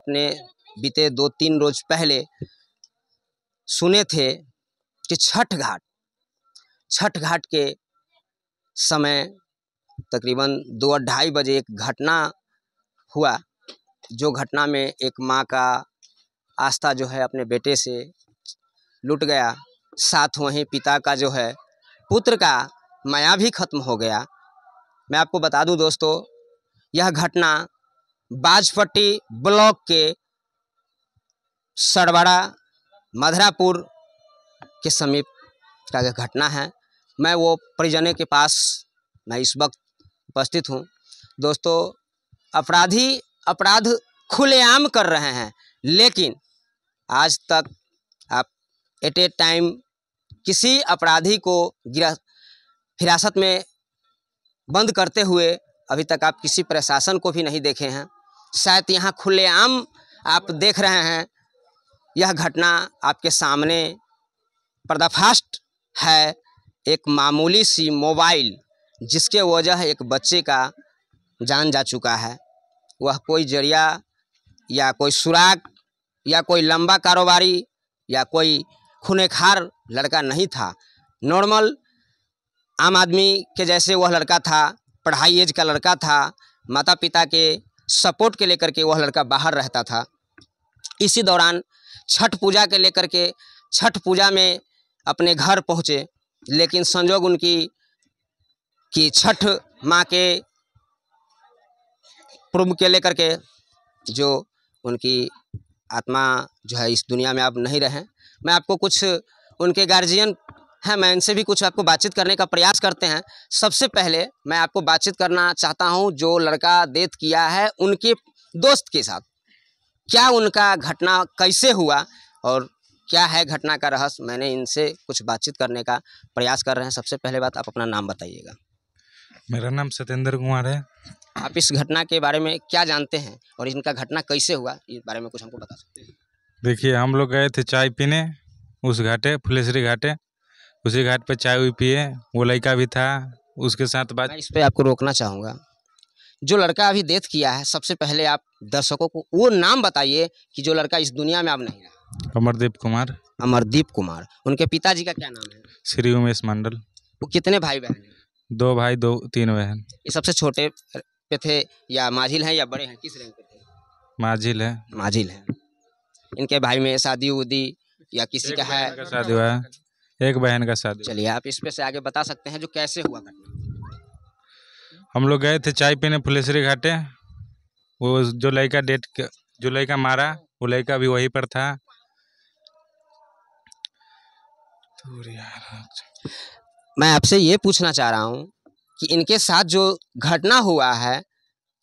आपने बीते 2-3 रोज पहले सुने थे कि छठ घाट के समय तकरीबन 2-2:30 बजे एक घटना हुआ, जो घटना में एक माँ का आस्था जो है अपने बेटे से लुट गया, साथ वहीं पिता का जो है पुत्र का माया भी खत्म हो गया। मैं आपको बता दूं दोस्तों, यह घटना बाजपट्टी ब्लॉक के सरबड़ा मधरापुर के समीप का घटना है। मैं वो परिजनों के पास मैं इस वक्त उपस्थित हूँ। दोस्तों, अपराधी अपराध खुलेआम कर रहे हैं, लेकिन आज तक आप एट ए टाइम किसी अपराधी को हिरासत में बंद करते हुए अभी तक आप किसी प्रशासन को भी नहीं देखे हैं। शायद यहाँ खुलेआम आप देख रहे हैं, यह घटना आपके सामने पर्दाफाश है। एक मामूली सी मोबाइल जिसके वजह एक बच्चे का जान जा चुका है। वह कोई जरिया या कोई सुराग या कोई लंबा कारोबारी या कोई खूनेखार लड़का नहीं था। नॉर्मल आम आदमी के जैसे वह लड़का था, पढ़ाई एज का लड़का था। माता पिता के सपोर्ट के लेकर के वह लड़का बाहर रहता था। इसी दौरान छठ पूजा के लेकर के छठ पूजा में अपने घर पहुँचे, लेकिन संजोग उनकी कि छठ माँ के पूर्व के लेकर के जो उनकी आत्मा जो है इस दुनिया में अब नहीं रहे। मैं आपको कुछ उनके गार्जियन हैं, मैं इनसे भी कुछ आपको बातचीत करने का प्रयास करते हैं। सबसे पहले मैं आपको बातचीत करना चाहता हूं जो लड़का डेथ किया है उनके दोस्त के साथ। क्या उनका घटना कैसे हुआ और क्या है घटना का रहस्य, मैंने इनसे कुछ बातचीत करने का प्रयास कर रहे हैं। सबसे पहले बात, आप अपना नाम बताइएगा। मेरा नाम सत्येंद्र कुमार है। आप इस घटना के बारे में क्या जानते हैं और इनका घटना कैसे हुआ, इस बारे में कुछ हमको बता सकते हैं? देखिए, हम लोग गए थे चाय पीने उस घाटे, फुलेश्वरी घाटे। उसी घाट पे चाय हुई पिए, वो लड़का भी था उसके साथ बात। मैं इस पे आपको रोकना चाहूँगा। जो लड़का अभी डेथ किया है, सबसे पहले आप दर्शकों को वो नाम बताइए कि जो लड़का इस दुनिया में अब नहीं रहा। अमरदीप कुमार। अमरदीप कुमार। उनके पिताजी का क्या नाम है? श्री उमेश मंडल। वो कितने भाई बहन हैं? 2 भाई 3 बहन। ये सबसे छोटे पे थे या माझिल हैं या बड़े हैं, किस रैंक पे थे? माझिल है। माझिल है। इनके भाई में शादी उदी या किसी का है? शादी हुआ है, एक बहन का शादी। चलिए, आप इस पे से आगे बता सकते हैं जो कैसे हुआ घटना। हम लोग गए थे चाय पीने फुलेश्वरी घाटे। वो जो लड़का मारा वो लड़का भी वहीं पर था। मैं आपसे ये पूछना चाह रहा हूँ कि इनके साथ जो घटना हुआ है,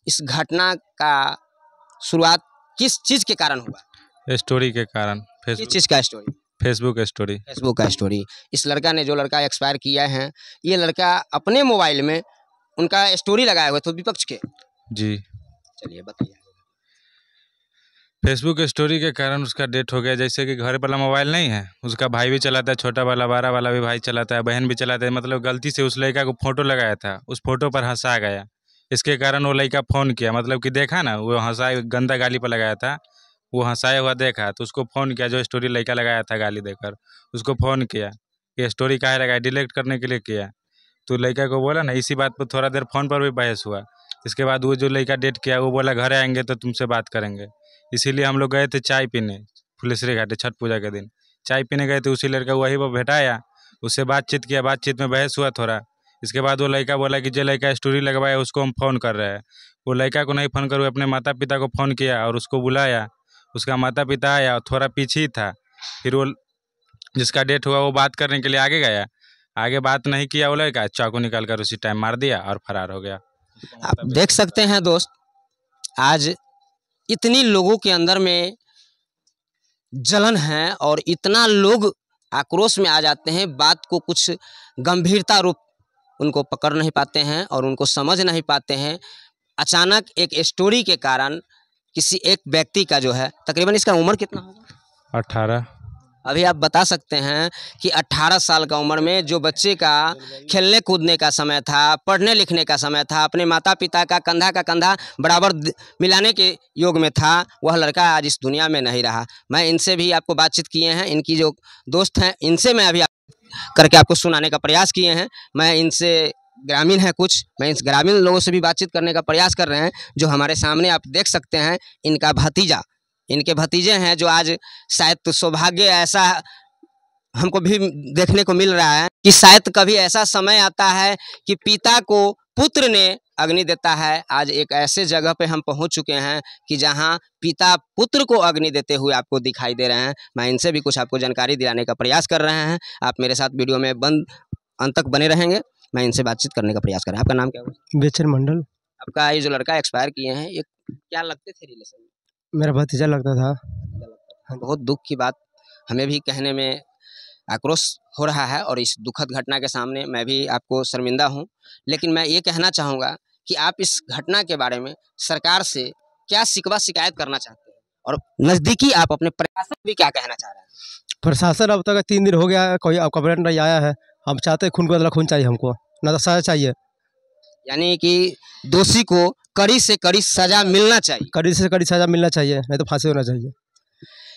इस घटना का शुरुआत किस चीज़ के कारण हुआ? स्टोरी के कारण। किस चीज़ का स्टोरी? Facebook story. फेसबुक का स्टोरी। इस लड़का ने, जो लड़का एक्सपायर किया है, ये लड़का अपने मोबाइल में उनका स्टोरी लगाए हुए थे विपक्ष के। जी। चलिए बताइए। फेसबुक स्टोरी के कारण उसका डेथ हो गया। जैसे कि घर वाला मोबाइल नहीं है, उसका भाई भी चलाता है, छोटा वाला 12 वाला भी भाई चलाता है, बहन भी चलाता है। मतलब गलती से उस लड़का को फोटो लगाया था, उस फोटो पर हंसा गया। इसके कारण वो लड़का फ़ोन किया, मतलब कि देखा ना, वो हंसा गंदा गाली पर लगाया था, वो हंसाया हुआ देखा तो उसको फ़ोन किया। जो स्टोरी लड़का लगाया था गाली देकर, उसको फ़ोन किया, ये स्टोरी काहे लगाया, डिलीट करने के लिए किया। तो लड़का को बोला ना, इसी बात पर थोड़ा देर फ़ोन पर भी बहस हुआ। इसके बाद वो जो लड़का डेट किया वो बोला घर आएंगे तो तुमसे बात करेंगे। इसीलिए हम लोग गए थे चाय पीने फुलेश्वरी घाटे, छठ पूजा के दिन चाय पीने गए थे। उसी लड़का वहीं पर भेटाया, उससे बातचीत किया, बातचीत में बहस हुआ थोड़ा। इसके बाद वो लड़का बोला कि जो लड़का स्टोरी लगवाया उसको हम फ़ोन कर रहे हैं। वो लड़का को नहीं फ़ोन कर, अपने माता पिता को फ़ोन किया और उसको बुलाया। उसका माता पिता आया, थोड़ा पीछे ही था। फिर वो जिसका डेथ हुआ वो बात करने के लिए आगे गया, आगे बात नहीं किया, वो लड़का चाकू निकाल कर उसी टाइम मार दिया और फरार हो गया। आप देख सकते हैं दोस्त, आज इतनी लोगों के अंदर में जलन है और इतना लोग आक्रोश में आ जाते हैं, बात को कुछ गंभीरता रूप उनको पकड़ नहीं पाते हैं और उनको समझ नहीं पाते हैं। अचानक एक स्टोरी के कारण किसी एक व्यक्ति का जो है, तकरीबन इसका उम्र कितना होगा? 18। अभी आप बता सकते हैं कि 18 साल का उम्र में जो बच्चे का खेलने कूदने का समय था, पढ़ने लिखने का समय था, अपने माता पिता का कंधा बराबर मिलाने के योग में था, वह लड़का आज इस दुनिया में नहीं रहा। मैं इनसे भी आपको बातचीत किए हैं, इनकी जो दोस्त हैं इनसे मैं अभी करके आपको सुनाने का प्रयास किए हैं। मैं इनसे ग्रामीण है कुछ, मैं इस ग्रामीण लोगों से भी बातचीत करने का प्रयास कर रहे हैं। जो हमारे सामने आप देख सकते हैं, इनका भतीजा, इनके भतीजे हैं जो आज शायद तो सौभाग्य ऐसा हमको भी देखने को मिल रहा है कि शायद कभी ऐसा समय आता है कि पिता को पुत्र ने अग्नि देता है। आज एक ऐसे जगह पे हम पहुंच चुके हैं कि जहां पिता पुत्र को अग्नि देते हुए आपको दिखाई दे रहे हैं। मैं इनसे भी कुछ आपको जानकारी दिलाने का प्रयास कर रहे हैं। आप मेरे साथ वीडियो में अंत तक बने रहेंगे। मैं इनसे बातचीत करने का प्रयास कर रहा हूँ। आपका नाम क्या हुआ? बेचन मंडल। आपका ये जो लड़का एक्सपायर किए हैं, ये क्या लगते थे रिलेशन में? मेरा भतीजा लगता था। बहुत दुख की बात, हमें भी कहने में आक्रोश हो रहा है और इस दुखद घटना के सामने मैं भी आपको शर्मिंदा हूं। लेकिन मैं ये कहना चाहूँगा कि आप इस घटना के बारे में सरकार से क्या शिकवा शिकायत करना चाहते हैं, और नज़दीकी आप अपने प्रशासन भी क्या कहना चाह रहे हैं? प्रशासन अब तक 3 दिन हो गया है, कोई कंप्लेंट नहीं आया है। हम चाहते हैं खून का बदला खून चाहिए हमको, ना तो सजा चाहिए। यानी कि दोषी को कड़ी से कड़ी सजा मिलना चाहिए। कड़ी से कड़ी सजा मिलना चाहिए, नहीं तो फांसी होना चाहिए।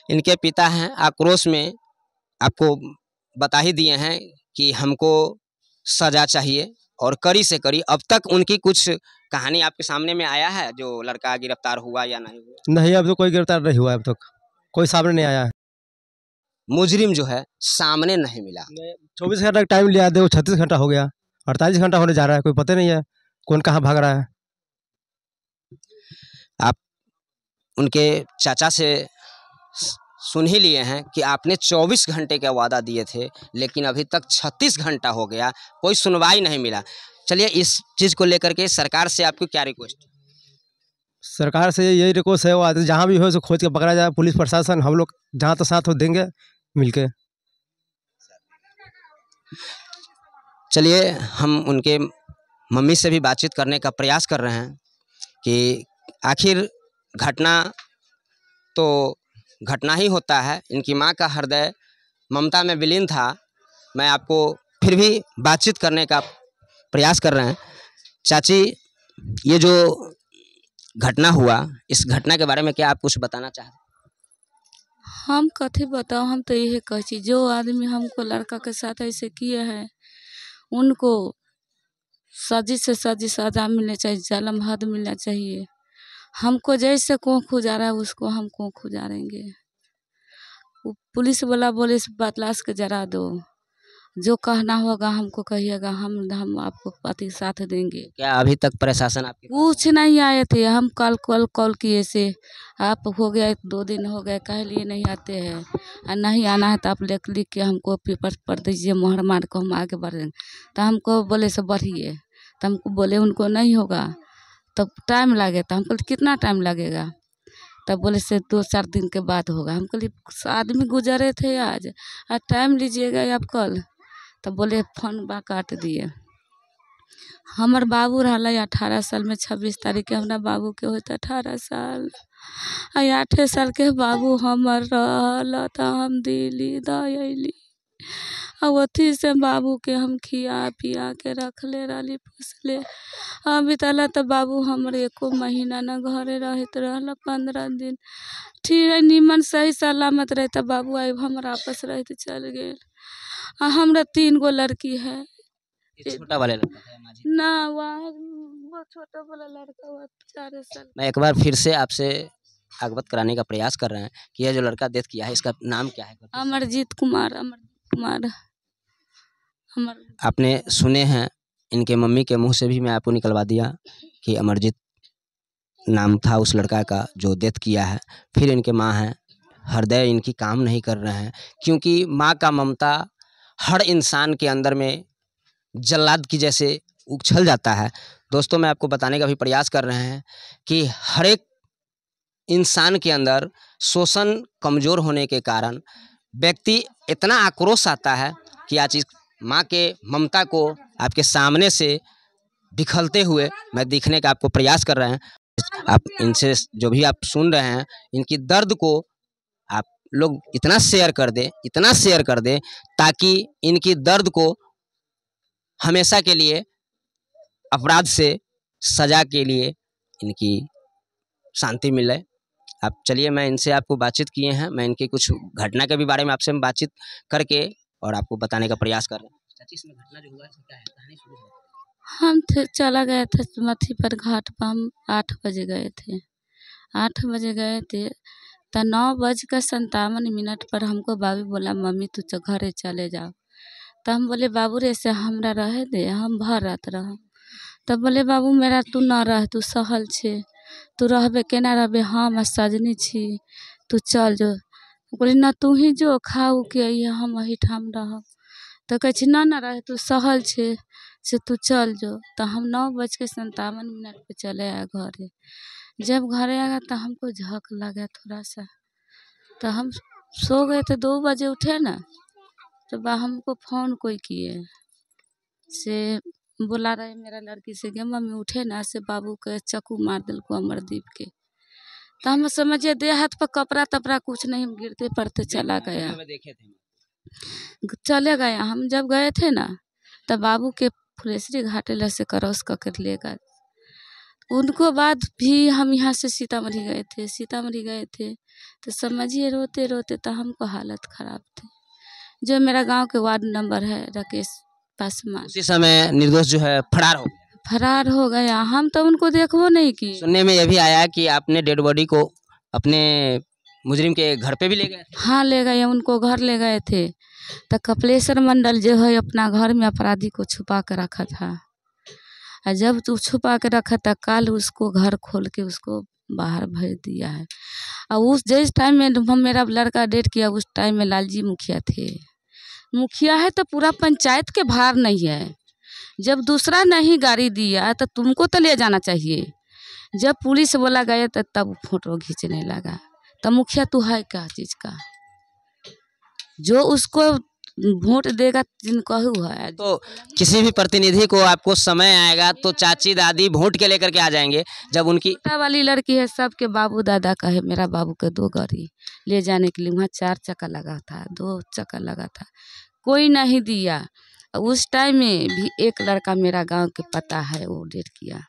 इनके पिता हैं, आक्रोश में आपको बता ही दिए हैं कि हमको सजा चाहिए और कड़ी से कड़ी। अब तक उनकी कुछ कहानी आपके सामने में आया है, जो लड़का गिरफ्तार हुआ या नहीं हुआ? नहीं, अब तो कोई गिरफ्तार नहीं हुआ, अब तक कोई सामने नहीं आया है। मुजरिम जो है सामने नहीं मिला। 24 घंटा का टाइम लिया, देखो 36 घंटा हो गया, 48 घंटा होने जा रहा है, कोई पता नहीं है कौन कहाँ भाग रहा है। आप उनके चाचा से सुन ही लिए हैं कि आपने 24 घंटे का वादा दिए थे, लेकिन अभी तक 36 घंटा हो गया, कोई सुनवाई नहीं मिला। चलिए, इस चीज़ को लेकर के सरकार से आपको क्या रिक्वेस्ट? सरकार से यही रिक्वेस्ट है, वो जहाँ भी हो उसे खोज के पकड़ा जाए। पुलिस प्रशासन हम लोग जहाँ तो साथ हो देंगे मिलके। चलिए, हम उनके मम्मी से भी बातचीत करने का प्रयास कर रहे हैं कि आखिर घटना तो घटना ही होता है। इनकी माँ का हृदय ममता में विलीन था। मैं आपको फिर भी बातचीत करने का प्रयास कर रहे हैं। चाची, ये जो घटना हुआ, इस घटना के बारे में क्या आप कुछ बताना चाहते हैं? हम कथी बताओ, हम तो यही कही, जो आदमी हमको लड़का के साथ ऐसे किए हैं उनको सजी से सजी सजा मिलनी चाहिए, जलम हद मिलना चाहिए। हमको जैसे कों खुजा रहा है उसको हम कों खुजारेंगे। पुलिस वाला बोले इस बतलाश के जरा दो, जो कहना होगा हमको कहिएगा, हम आपको पति साथ देंगे। क्या अभी तक प्रशासन आपके कुछ नहीं आए थे? हम कॉल किए से आप हो गया 2 दिन हो गए, कह लिए नहीं आते हैं, और नहीं आना है तो आप लिख के हमको पेपर पर दीजिए, मोहर मार को हम आगे बढ़ेंगे। तो हमको बोले से बढ़िए, तो हमको बोले उनको नहीं होगा तब टाइम लगेगा। तो हमको कितना टाइम लगेगा? तब बोले से 2-4 दिन के बाद होगा। हम कहलिए आदमी गुजरे थे आज, और टाइम लीजिएगा आप कल। तब बोले फोन बा काट दिए। हमार बाबू रहा 18 साल में, 26 तारीख के हमारा बाबू के होता 18 साल, 8 साल के बाबू हमार रहा था। हम दिल्ली दली और अथी से बाबू के हम खिया पिया के रखले रही, पोसले। अभी तला तो बाबू हमारे 1 महीना न घरे रहते रहला, 15 दिन ठीक है निमन सही सलामत रहता। बाबू आई हमारा आपस रहते चल गए। हमरा 3 गो लड़की है। छोटा वाले लड़का है माझी? ना वो छोटा वाला लड़का हुआ 4 साल। मैं एक बार फिर से आपसे अवगत कराने का प्रयास कर रहे हैं कि यह जो लड़का डेथ किया है, इसका नाम क्या है? अमरजीत कुमार। आपने सुने हैं, इनके मम्मी के मुंह से भी मैं आपको निकलवा दिया कि अमरजीत नाम था उस लड़का का जो डेथ किया है। फिर इनके माँ हैं, हृदय इनकी काम नहीं कर रहे हैं, क्योंकि माँ का ममता हर इंसान के अंदर में जल्लाद की जैसे उछल जाता है। दोस्तों, मैं आपको बताने का भी प्रयास कर रहे हैं कि हर एक इंसान के अंदर शोषण कमज़ोर होने के कारण व्यक्ति इतना आक्रोश आता है कि आज इस माँ के ममता को आपके सामने से बिखरते हुए मैं दिखने का आपको प्रयास कर रहे हैं। आप इनसे जो भी आप सुन रहे हैं, इनकी दर्द को आप लोग इतना शेयर कर दे, इतना शेयर कर दे, ताकि इनकी दर्द को हमेशा के लिए अपराध से सजा के लिए इनकी शांति मिले। अब चलिए, मैं इनसे आपको बातचीत किए हैं, मैं इनके कुछ घटना के भी बारे में आपसे बातचीत करके और आपको बताने का प्रयास कर रहे हैं। चाची, इसमें घटना जो हुआ है क्या है, कहानी शुरू से बताइए। हम थे चला गए थे मथी पर घाट पर, हम 8 बजे गए थे। 8 बजे गए थे तो 9:57 पर हमको बाबू बोला, मम्मी तू घरे चले जाओ। तो हम बोले, बाबू रे से हमरा रहे दे, हम भर रात रह। तब बोले, बाबू मेरा तू न रह, तू सहल छे, तू रहबे केना रहबे, हम सजनी छी, तू चल जो। बोले ना, तू ही जो खाऊ के अइहे, हम वही ठाम रह। तो कहे ना ना रहे, तू सहल छे से तू चल जो। तो हम 9:57 पे चले आए घरे। जब घरे आ गया तो हमको झक लगा थोड़ा सा, तो हम सो गए थे। 2 बजे उठे ना, तो हमको फ़ोन कोई किए से बोला रहे मेरा लड़की से कि मम्मी उठे ना, से बाबू के चाकू मार दिल को अमरदीप के। तो हम समझे देह हाथ पर कपड़ा तपड़ा कुछ नहीं, हम गिरते पड़ते चला गया, चले गया। हम जब गए थे ना, तब बाबू के फुलेश्वरी घाटे से क्रॉस करके ले गए। उनको बाद भी हम यहाँ से सीतामढ़ी गए थे। सीतामढ़ी गए थे तो समझिए रोते रोते तो हमको हालत ख़राब थी। जो मेरा गांव के वार्ड नंबर है राकेश पासवान, उसी समय निर्दोष जो है फरार हो गया। हम तो उनको देखो नहीं की। सुनने में यह भी आया कि आपने डेड बॉडी को अपने मुजरिम के घर पे भी ले गए। हाँ, ले गए, उनको घर ले गए थे। तो कपिलेश्वर मंडल जो है अपना घर में अपराधी को छुपा कर रखा था, और जब तू छुपा के रखा था, कल उसको घर खोल के उसको बाहर भेज दिया है। और उस जिस टाइम में हम मेरा लड़का डेट किया, उस टाइम में लालजी मुखिया थे। मुखिया है तो पूरा पंचायत के भार नहीं है। जब दूसरा नहीं गाड़ी दिया तो तुमको तो ले जाना चाहिए। जब पुलिस बोला गया तो तब फोटो खींचने लगा। तब मुखिया तू है क्या चीज़ का, जो उसको वोट देगा जिनको है। तो किसी भी प्रतिनिधि को आपको समय आएगा तो चाची दादी वोट के लेकर के आ जाएंगे। जब उनकी वाली लड़की है, सबके बाबू दादा का है। मेरा बाबू के 2 गाड़ी ले जाने के लिए, वहाँ 4 चक्का लगा था, 2 चक्का लगा था, कोई नहीं दिया। उस टाइम में भी एक लड़का मेरा गांव के पता है, वो डेट किया,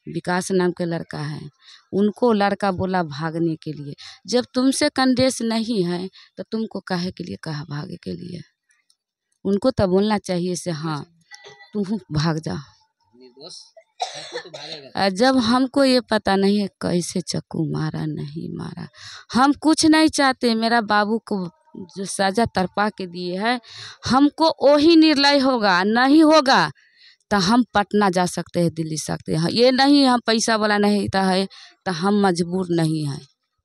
विकास नाम के लड़का है। उनको लड़का बोला भागने के लिए। जब तुमसे कंडेस नहीं है तो तुमको काहे के लिए कहा भागे के लिए। उनको तो बोलना चाहिए से हाँ तू भाग जा। जब हमको ये पता नहीं है कैसे चाकू मारा नहीं मारा, हम कुछ नहीं चाहते। मेरा बाबू को जो सजा तरपा के दिए है, हमको वही निर्णय होगा। नहीं होगा तो हम पटना जा सकते हैं, दिल्ली सकते हैं। ये नहीं हम पैसा वाला नहीं है तो हम मजबूर नहीं है,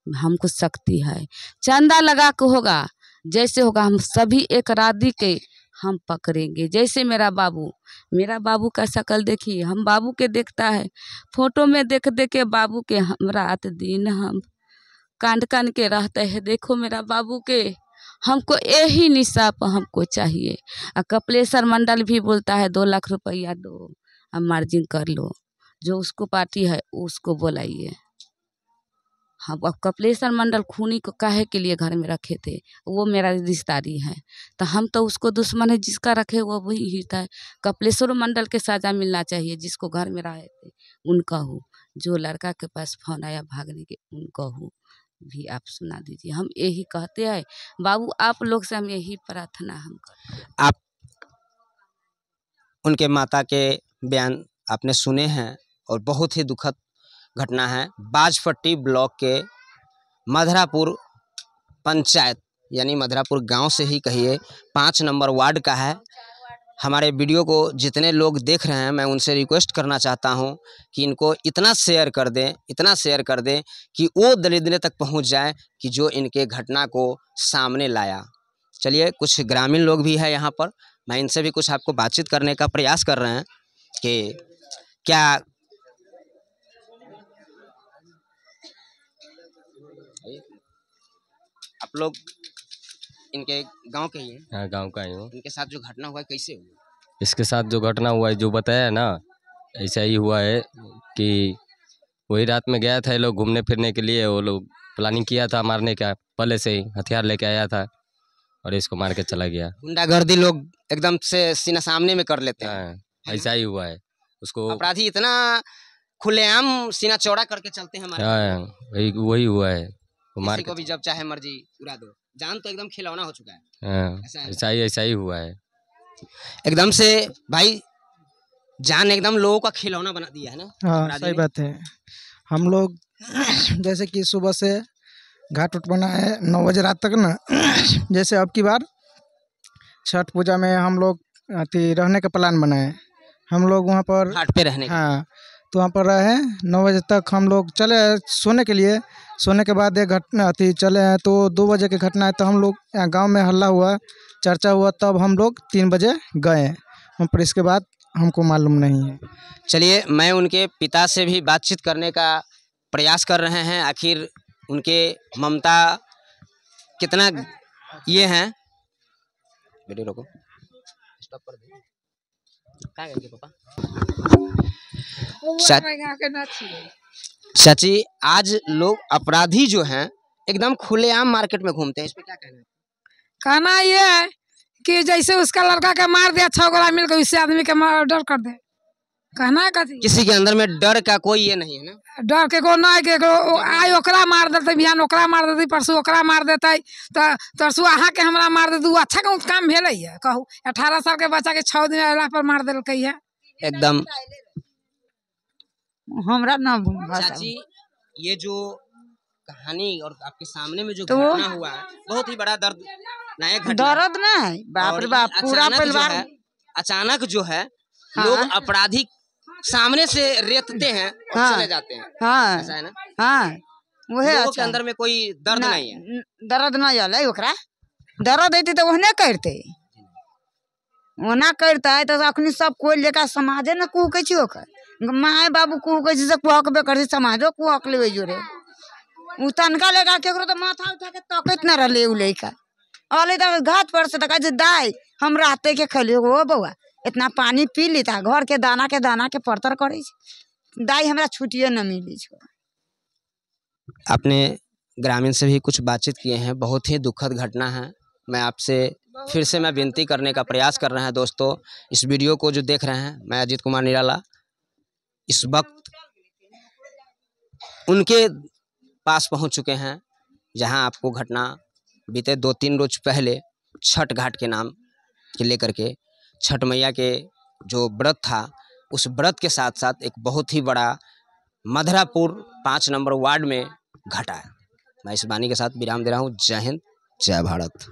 हमको शक्ति है। चंदा लगा के होगा, जैसे होगा हम सभी एक राधी के हम पकड़ेंगे। जैसे मेरा बाबू का शक्ल देखिए, हम बाबू के देखता है फोटो में, देख देख के बाबू के हम रात दिन हम कांड कांड के रहते हैं। देखो मेरा बाबू के, हमको यही निशाप हमको चाहिए। और कपिलेश्वर मंडल भी बोलता है 2 लाख रुपया दो, अब मार्जिन कर लो, जो उसको पार्टी है उसको बुलाइए। हम अब कपिलेश्वर मंडल खूनी को काहे के लिए घर में रखे थे, वो मेरा रिश्तेदारी है, तो हम तो उसको दुश्मन है। जिसका रखे वो वही हित है। कपिलेश्वर मंडल के सजा मिलना चाहिए, जिसको घर में रहे थे उनका हो। जो लड़का के पास फोन आया भागने के, उनका हो भी आप सुना दीजिए। हम यही कहते हैं बाबू, आप लोग से हम यही प्रार्थना हम करते। आप उनके माता के बयान आपने सुने हैं और बहुत ही दुखद घटना है। बाजपट्टी ब्लॉक के मधरापुर पंचायत यानी मधरापुर गांव से ही कहिए 5 नंबर वार्ड का है। हमारे वीडियो को जितने लोग देख रहे हैं, मैं उनसे रिक्वेस्ट करना चाहता हूं कि इनको इतना शेयर कर दें, इतना शेयर कर दें कि वो दरिद्र तक पहुंच जाए कि जो इनके घटना को सामने लाया। चलिए, कुछ ग्रामीण लोग भी है यहाँ पर, मैं इनसे भी कुछ आपको बातचीत करने का प्रयास कर रहे हैं कि क्या आप लोग इनके गांव के ही हैं? हाँ, गांव का ही हूँ। इनके साथ जो घटना हुआ है कैसे हुआ? इसके साथ जो घटना हुआ है, जो बताया ना, ऐसा ही हुआ है कि वही रात में गया था ये लोग घूमने फिरने के लिए। वो लोग प्लानिंग किया था मारने का, पहले से ही हथियार लेके आया था और इसको मार के चला गया। गुंडागर्दी लोग एकदम से सीना सामने में कर लेते हैं। हाँ, ऐसा ही हुआ है। उसको अपराधी इतना खुलेआम सीना चौड़ा करके चलते हैं हमारे। हाँ, वही हुआ है। वो मार किसी को के भी जब चाहे मर्जी उड़ा दो। जान तो एकदम खिलौना हो चुका है। हाँ, ऐसा ही हुआ है। एकदम से भाई जान एकदम लोगों का खिलौना बना दिया है ना। हाँ, सही बात है। हम लोग जैसे कि सुबह से घाट उठ बना है 9 बजे रात तक ना। जैसे अब की बार छठ पूजा में हम लोग रहने का प्लान बनाए। हम लोग वहाँ पर घाट पे रहने का। हाँ, तो वहाँ पर रहे 9 बजे तक। हम लोग चले सोने के लिए। सोने के बाद एक घटना चले हैं तो 2 बजे की घटना है। तो हम लोग यहाँ गाँव में हल्ला हुआ, चर्चा हुआ, तब हम लोग 3 बजे गए हम पर। इसके बाद हमको मालूम नहीं है। चलिए, मैं उनके पिता से भी बातचीत करने का प्रयास कर रहे हैं। आखिर उनके ममता कितना ये हैं। वीडियो रोको, स्टॉप कर दे। क्या करेंगे पापा? चाची, आज लोग अपराधी जो हैं एकदम खुलेआम मार्केट में घूमते हैं, इस पे क्या कहना है? कहना ये है कि जैसे उसका लड़का के मार दिया 6 गोला मिलकर, उससे आदमी के मर्डर कर दे। कहना है कथी? किसी के अंदर में डर का कोई ये नहीं है ना। डर के को ना के आई ओकरा मार देते, बिहान ओकरा मार देते, परसों ओकरा मार देते, तो तरसू अहाँ के हमरा मार देते। अच्छा कहूँ काम भेलै है? कहू 18 साल के बच्चा के 6 दिन अला पर मार देलकै है। एकदम। हमरा ना चाची, ये जो कहानी और आपके सामने में जो घटना हुआ है बहुत ही बड़ा दर्दनायक घटना। दर्द नहीं, बाप रे बाप, पूरा परिवार अचानक जो है लोग अपराधी सामने से रेतते हैं और चले जाते हैं। हाँ, ऐसा है ना। हाँ, वही लोगों के अंदर में कोई दर्द नहीं है। दर्द ना जले ओकरा। दर्द देती तो ओहने करते, ओना करता है तो अखनी सब कोई लेकर समाजे न कुहकै छी। ओकर माय बाबू कुहकै छी से कुहकबे कर, समाजो कुहक लेबै जोरे। उ तनका लेगा केकरो तो माथा उठा के तकैत न रहले। उ लइका अले त घाट पर से त कहै दाई हम राते के खलियो। ओ बउआ इतना पानी पी लीता, घर के दाना के परतर करे छी। दाई हमरा छुट्टिए न मिली छ। आपने ग्रामीण से भी कुछ बातचीत किए हैं। बहुत ही दुखद घटना है। मैं आपसे फिर से मैं विनती करने का प्रयास कर रहे हैं दोस्तों, इस वीडियो को जो देख रहे हैं, मैं अजीत कुमार निराला इस वक्त उनके पास पहुंच चुके हैं जहां आपको घटना बीते 2-3 रोज पहले छठ घाट के नाम के लेकर के छठ मैया के जो व्रत था, उस व्रत के साथ साथ एक बहुत ही बड़ा मधरापुर 5 नंबर वार्ड में घटा है। मैं इस वाणी के साथ विराम दे रहा हूँ। जय हिंद, जय भारत।